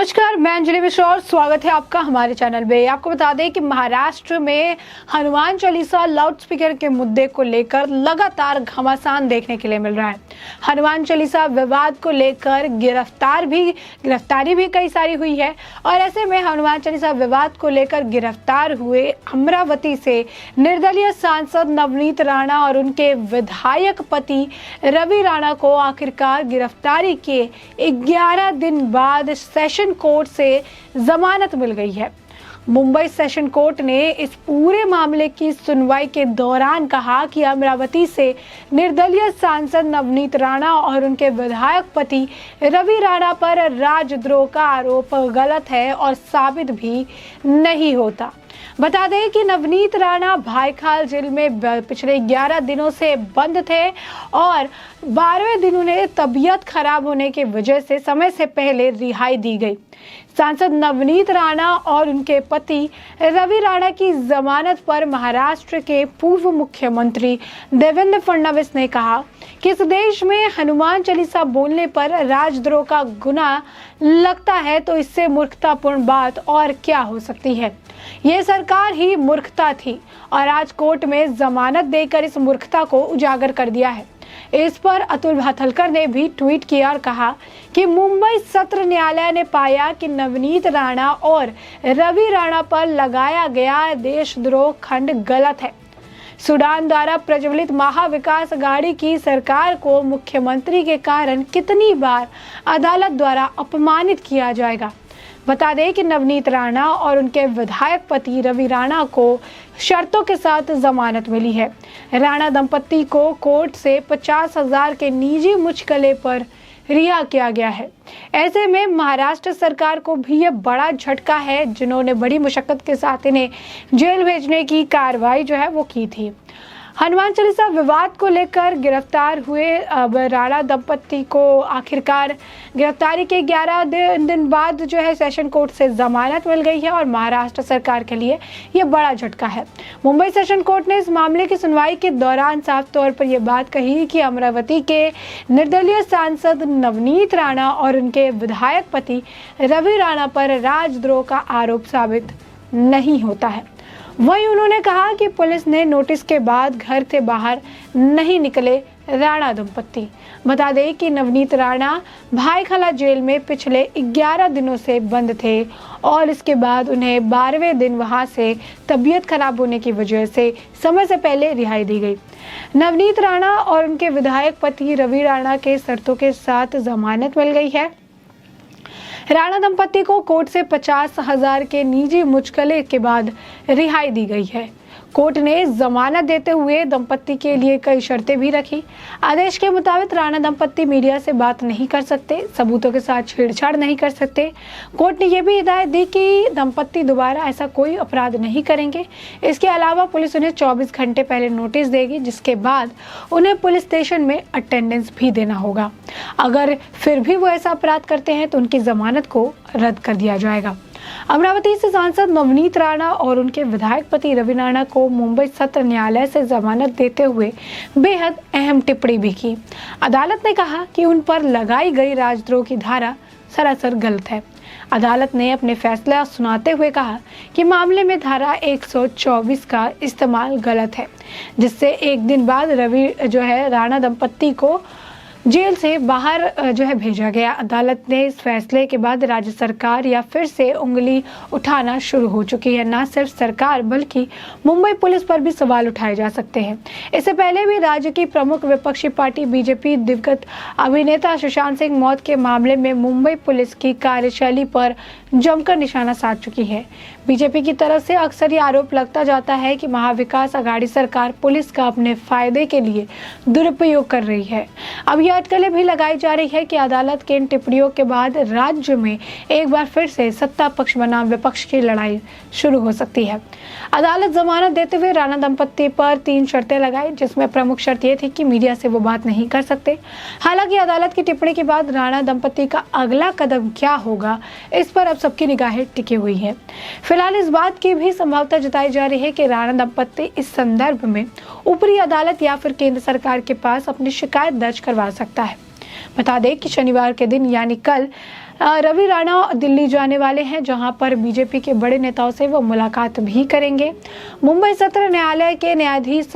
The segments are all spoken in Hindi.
नमस्कार, मैं अंजलि मिश्रा और स्वागत है आपका हमारे चैनल में। आपको बता दें कि महाराष्ट्र में हनुमान चालीसा लाउडस्पीकर के मुद्दे को लेकर लगातार घमासान देखने के लिए मिल रहा है। हनुमान चालीसा विवाद को लेकर गिरफ्तारी भी कई सारी हुई है और ऐसे में हनुमान चालीसा विवाद को लेकर गिरफ्तार हुए अमरावती से निर्दलीय सांसद नवनीत राणा और उनके विधायक पति रवि राणा को आखिरकार गिरफ्तारी के 11 दिन बाद सेशन कोर्ट से जमानत मिल गई है। मुंबई सेशन कोर्ट ने इस पूरे मामले की सुनवाई के दौरान कहा कि अमरावती से निर्दलीय सांसद नवनीत राणा और उनके विधायक पति रवि राणा पर राजद्रोह का आरोप गलत है और साबित भी नहीं होता। बता दें कि नवनीत राणा भाईखाल जेल में पिछले 11 दिनों से बंद थे और 12वें दिन उन्हें तबीयत खराब होने की वजह से समय से पहले रिहाई दी गई। सांसद नवनीत राणा और उनके पति रवि राणा की जमानत पर महाराष्ट्र के पूर्व मुख्यमंत्री देवेंद्र फडणवीस ने कहा कि इस देश में हनुमान चालीसा बोलने पर राजद्रोह का गुनाह लगता है तो इससे मूर्खतापूर्ण बात और क्या हो सकती है। ये सरकार ही मूर्खता थी और आज कोर्ट में जमानत देकर इस मूर्खता को उजागर कर दिया है। इस पर अतुल भातखळकर ने भी ट्वीट किया और कहा कि मुंबई सत्र न्यायालय ने पाया कि नवनीत राणा और रवि राणा पर लगाया गया देशद्रोह खंड गलत है। सूडान द्वारा प्रज्वलित महाविकास अघाड़ी की सरकार को मुख्यमंत्री के कारण कितनी बार अदालत द्वारा अपमानित किया जाएगा। बता दें कि नवनीत राणा और उनके विधायक पति रवि राणा को शर्तों के साथ जमानत मिली है। राणा दंपत्ति को कोर्ट से 50,000 के निजी मुचलके पर रिहा किया गया है। ऐसे में महाराष्ट्र सरकार को भी यह बड़ा झटका है, जिन्होंने बड़ी मुशक्कत के साथ इन्हें जेल भेजने की कार्रवाई जो है वो की थी। हनुमान चालीसा विवाद को लेकर गिरफ्तार हुए राणा दंपत्ति को आखिरकार गिरफ्तारी के 11 दिन बाद जो है सेशन कोर्ट से जमानत मिल गई है और महाराष्ट्र सरकार के लिए यह बड़ा झटका है। मुंबई सेशन कोर्ट ने इस मामले की सुनवाई के दौरान साफ तौर पर यह बात कही कि अमरावती के निर्दलीय सांसद नवनीत राणा और उनके विधायक पति रवि राणा पर राजद्रोह का आरोप साबित नहीं होता है। वहीं उन्होंने कहा कि पुलिस ने नोटिस के बाद घर से बाहर नहीं निकले राणा दंपत्ति। बता दें कि नवनीत राणा भाईखला जेल में पिछले 11 दिनों से बंद थे और इसके बाद उन्हें 12वें दिन वहां से तबीयत खराब होने की वजह से समय से पहले रिहाई दी गई। नवनीत राणा और उनके विधायक पति रवि राणा के शर्तों के साथ जमानत मिल गई है। राणा दंपत्ति को कोर्ट से 50,000 के निजी मुचलके के बाद रिहाई दी गई है। कोर्ट ने जमानत देते हुए दंपत्ति के लिए कई शर्तें भी रखी। आदेश के मुताबिक राणा दंपत्ति मीडिया से बात नहीं कर सकते, सबूतों के साथ छेड़छाड़ नहीं कर सकते। कोर्ट ने यह भी हिदायत दी कि दंपत्ति दोबारा ऐसा कोई अपराध नहीं करेंगे। इसके अलावा पुलिस उन्हें 24 घंटे पहले नोटिस देगी, जिसके बाद उन्हें पुलिस स्टेशन में अटेंडेंस भी देना होगा। अगर फिर भी वो ऐसा अपराध करते हैं तो उनकी जमानत को रद्द कर दिया जाएगा। अमरावती से सांसद नवनीत राणा और उनके विधायक पति रवि राणा को मुंबई सत्र न्यायालय से जमानत देते हुए बेहद अहम टिप्पणी भी की। अदालत ने कहा कि उन पर लगाई गई राजद्रोह की धारा सरासर गलत है। अदालत ने अपने फैसला सुनाते हुए कहा कि मामले में धारा 124 का इस्तेमाल गलत है, जिससे एक दिन बाद रवि राणा दंपत्ति को जेल से बाहर भेजा गया। अदालत ने इस फैसले के बाद राज्य सरकार या फिर से उंगली उठाना शुरू हो चुकी है। न सिर्फ सरकार बल्कि मुंबई पुलिस पर भी सवाल उठाए जा सकते हैं। इससे पहले भी राज्य की प्रमुख विपक्षी पार्टी बीजेपी दिवंगत अभिनेता सुशांत सिंह मौत के मामले में मुंबई पुलिस की कार्यशैली पर जमकर निशाना साध चुकी है। बीजेपी की तरफ से अक्सर ये आरोप लगता जाता है कि महाविकास अघाड़ी सरकार पुलिस का अपने फायदे के लिए दुरुपयोग कर रही है। अब यह अटकलें भी लगाई जा रही है कि अदालत के इन टिप्पणियों के बाद राज्य में एक बार फिर से सत्ता पक्ष बनाम विपक्ष की लड़ाई शुरू हो सकती है। अदालत जमानत देते हुए राणा दंपत्ति पर 3 शर्तें लगाई, जिसमें प्रमुख शर्त यह थी कि मीडिया से वो बात नहीं कर सकते। हालांकि अदालत की टिप्पणी के बाद राणा दंपत्ति का अगला कदम क्या होगा, इस पर अब सबकी निगाहें टिकी हुई है। फिलहाल इस बात की भी संभावना जताई जा रही है कि राणा दंपत्ति इस संदर्भ में ऊपरी अदालत या फिर केंद्र सरकार के पास अपनी शिकायत दर्ज करवा सकता है। बता दें कि शनिवार के दिन यानी कल रवि राणा दिल्ली जाने वाले हैं, जहां पर बीजेपी के बड़े नेताओं से वो मुलाकात भी करेंगे। मुंबई सत्र न्यायालय के न्यायाधीश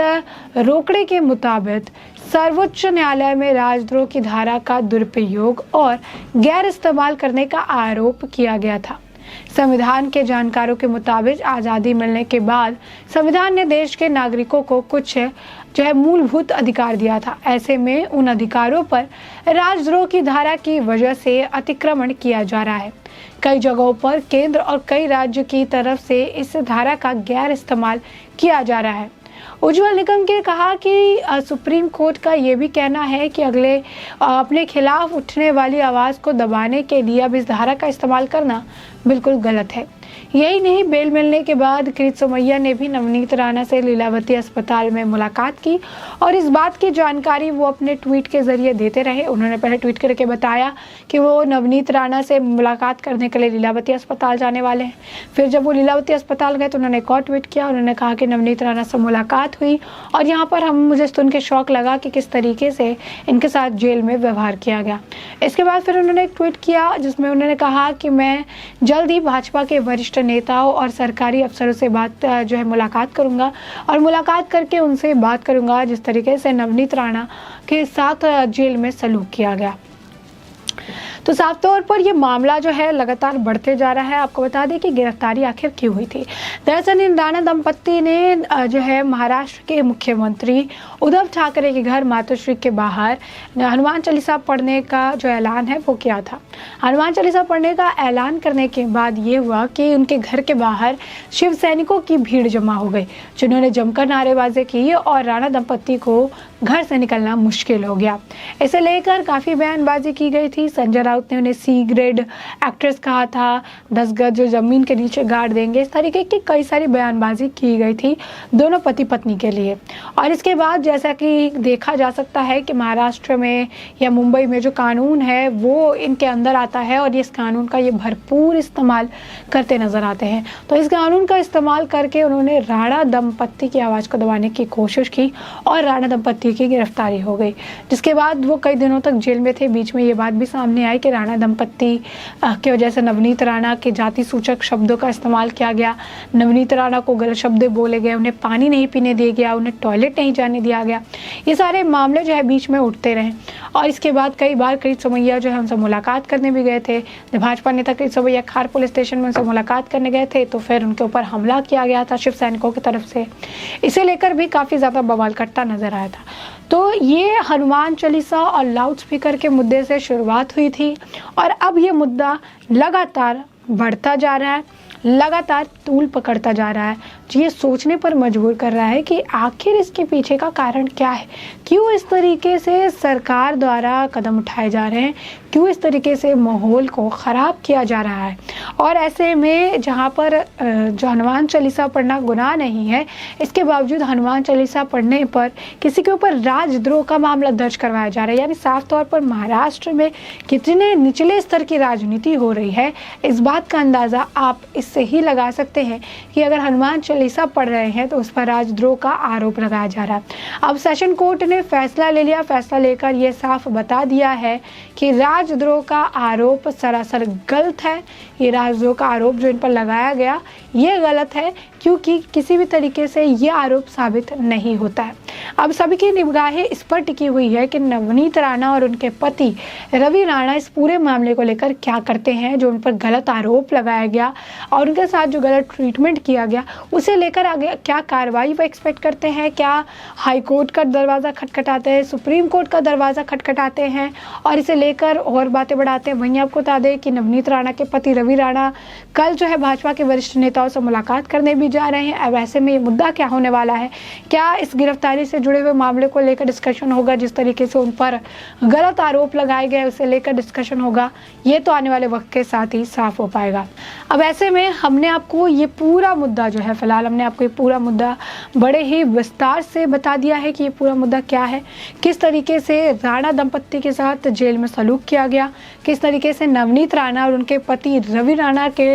रोकड़े के मुताबिक सर्वोच्च न्यायालय में राजद्रोह की धारा का दुरुपयोग और गैर इस्तेमाल करने का आरोप किया गया था। संविधान के जानकारों के मुताबिक आज़ादी मिलने के बाद संविधान ने देश के नागरिकों को कुछ मूलभूत अधिकार दिया था। ऐसे में उन अधिकारों पर राजद्रोह की धारा की वजह से अतिक्रमण किया जा रहा है। कई जगहों पर केंद्र और कई राज्य की तरफ से इस धारा का गैर इस्तेमाल किया जा रहा है। उज्ज्वल निकम ने कहा कि सुप्रीम कोर्ट का ये भी कहना है कि अपने खिलाफ उठने वाली आवाज़ को दबाने के लिए अब इस धारा का इस्तेमाल करना बिल्कुल गलत है। यही नहीं, बेल मिलने के बाद किरीट सोमैया ने भी नवनीत राणा से लीलावती अस्पताल में मुलाकात की और इस बात की जानकारी वो अपने ट्वीट के जरिए देते रहे। उन्होंने पहले ट्वीट करके बताया कि वो नवनीत राणा से मुलाकात करने के लिए लीलावती अस्पताल जाने वाले हैं। फिर जब वो लीलावती अस्पताल गए तो उन्होंने एक और ट्वीट किया। उन्होंने कहा कि नवनीत राणा से मुलाकात हुई और यहाँ पर मुझे सुन के शौक लगा कि किस तरीके से इनके साथ जेल में व्यवहार किया गया। इसके बाद फिर उन्होंने एक ट्वीट किया जिसमें उन्होंने कहा कि मैं जल्द ही भाजपा के वरिष्ठ नेताओं और सरकारी अफसरों से मुलाकात करूंगा और मुलाकात करके उनसे बात करूंगा जिस तरीके से नवनीत राणा के साथ जेल में सलूक किया गया। तो साफ तौर पर ये मामला लगातार बढ़ते जा रहा है। आपको बता दें कि गिरफ्तारी आखिर क्यों हुई थी। दरअसल इन राणा दंपत्ति ने महाराष्ट्र के मुख्यमंत्री उद्धव ठाकरे के घर मातोश्री के बाहर हनुमान चालीसा पढ़ने का ऐलान है वो किया था। हनुमान चालीसा पढ़ने का ऐलान करने के बाद ये हुआ कि उनके घर के बाहर शिव सैनिकों की भीड़ जमा हो गई, जिन्होंने जमकर नारेबाजी की और राणा दंपत्ति को घर से निकलना मुश्किल हो गया। इसे लेकर काफ़ी बयानबाजी की गई थी। संजय राउत ने उन्हें सी ग्रेड एक्ट्रेस कहा था, 10 गज जो जमीन के नीचे गाड़ देंगे, इस तरीके की कई सारी बयानबाजी की गई थी दोनों पति पत्नी के लिए। और इसके बाद जैसा कि देखा जा सकता है कि महाराष्ट्र में या मुंबई में जो कानून है वो इनके अंदर आता है और इस कानून का ये भरपूर इस्तेमाल करते नजर आते हैं। तो इस कानून का इस्तेमाल करके उन्होंने राणा दंपत्ति की आवाज़ को दबाने की कोशिश की और राणा दंपत्ति की गिरफ्तारी हो गई, जिसके बाद वो कई दिनों तक जेल में थे। बीच में ये बात भी सामने आई कि राणा दंपत्ति की वजह से नवनीत राणा के जाति सूचक शब्दों का इस्तेमाल किया गया, नवनीत राणा को गलत शब्द बोले गए, उन्हें पानी नहीं पीने दिया गया, उन्हें टॉयलेट नहीं जाने दिया गया। ये सारे मामले बीच में उठते रहे और इसके बाद कई बार किरीट सोमैया उनसे मुलाकात करने भी गए थे। भाजपा नेता किरीट सोमैया खार पुलिस स्टेशन में उनसे मुलाकात करने गए थे तो फिर उनके ऊपर हमला किया गया था शिव सैनिकों की तरफ से। इसे लेकर भी काफ़ी ज़्यादा बवाल कट्टा नजर आया था। तो ये हनुमान चालीसा और लाउड स्पीकर के मुद्दे से शुरुआत हुई थी और अब ये मुद्दा लगातार बढ़ता जा रहा है, लगातार तूल पकड़ता जा रहा है। ये सोचने पर मजबूर कर रहा है कि आखिर इसके पीछे का कारण क्या है, क्यों इस तरीके से सरकार द्वारा कदम उठाए जा रहे हैं, क्यों इस तरीके से माहौल को ख़राब किया जा रहा है। और ऐसे में जहाँ पर जो हनुमान चालीसा पढ़ना गुनाह नहीं है, इसके बावजूद हनुमान चालीसा पढ़ने पर किसी के ऊपर राजद्रोह का मामला दर्ज करवाया जा रहा है। यानी साफ तौर पर महाराष्ट्र में कितने निचले स्तर की राजनीति हो रही है, इस बात का अंदाज़ा आप इससे ही लगा सकते हैं कि अगर हनुमान चालीसा पढ़ रहे हैं तो उस पर राजद्रोह का आरोप लगाया जा रहा है। अब सेशन कोर्ट ने फैसला ले लिया। फैसला लेकर यह साफ बता दिया है कि राजद्रोह का आरोप सरासर गलत है। ये राजद्रोह का आरोप जो इन पर लगाया गया ये गलत है, क्योंकि किसी भी तरीके से ये आरोप साबित नहीं होता है। अब सभी की निगाहें इस पर टिकी हुई है कि नवनीत राणा और उनके पति रवि राणा इस पूरे मामले को लेकर क्या करते हैं। जो उन पर गलत आरोप लगाया गया और उनके साथ जो गलत ट्रीटमेंट किया गया उसे लेकर आगे क्या कार्रवाई वो एक्सपेक्ट करते हैं। क्या हाई कोर्ट का दरवाज़ा खटखटाते हैं, सुप्रीम कोर्ट का दरवाज़ा खटखटाते हैं और इसे लेकर और बातें बढ़ाते हैं। वहीं आपको बता दें कि नवनीत राणा के पति रवि राणा कल भाजपा के वरिष्ठ नेताओं से मुलाकात करने भी जा रहे हैं। अब ऐसे में ये मुद्दा क्या होने वाला है, क्या इस गिरफ्तारी से जुड़े हुए मामले को लेकर डिस्कशन होगा, जिस तरीके से उन पर गलत आरोप लगाए गए उसे लेकर डिस्कशन होगा, ये तो आने वाले वक्त के साथ ही साफ हो पाएगा। अब ऐसे में हमने आपको ये पूरा मुद्दा फिलहाल हमने आपको ये पूरा मुद्दा बड़े ही विस्तार से बता दिया है कि ये पूरा मुद्दा क्या है, किस तरीके से राणा दंपत्ति के साथ जेल में सलूक किया गया, किस तरीके से नवनीत राणा और उनके पति रवि राणा के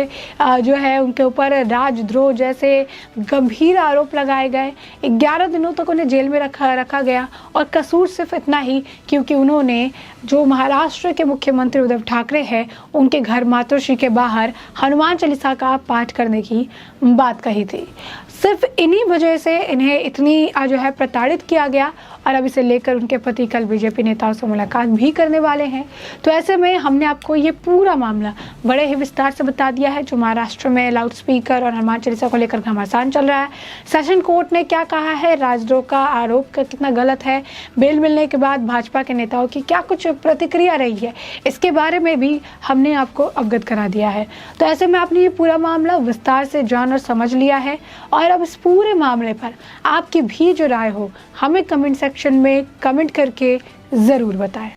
उनके ऊपर राजद्रोह जैसे गंभीर आरोप लगाए गए। 11 दिनों तक उन्हें जेल में रखा गया, और कसूर सिर्फ इतना ही क्योंकि उन्होंने जो महाराष्ट्र के मुख्यमंत्री उद्धव ठाकरे हैं उनके घर मातोश्री के बाहर हनुमान चालीसा का पाठ करने की बात कही थी। सिर्फ इन्हीं वजह से इन्हें इतनी जो है प्रताड़ित किया गया, और अब इसे लेकर उनके पति कल बीजेपी नेताओं से मुलाकात भी करने वाले हैं। तो ऐसे में हमने आपको ये पूरा मामला बड़े ही विस्तार से बता दिया है, जो महाराष्ट्र में लाउड स्पीकर और हनुमान चालीसा को लेकर घमासान चल रहा है। सेशन कोर्ट ने क्या कहा है, राजद्रोह का आरोप का कितना गलत है, बेल मिलने के बाद भाजपा के नेताओं की क्या कुछ प्रतिक्रिया रही है, इसके बारे में भी हमने आपको अवगत करा दिया है। तो ऐसे में आपने ये पूरा मामला विस्तार से जान और समझ लिया है, और अब इस पूरे मामले पर आपकी भी जो राय हो हमें कमेंट सेक्शन में कमेंट करके ज़रूर बताएं।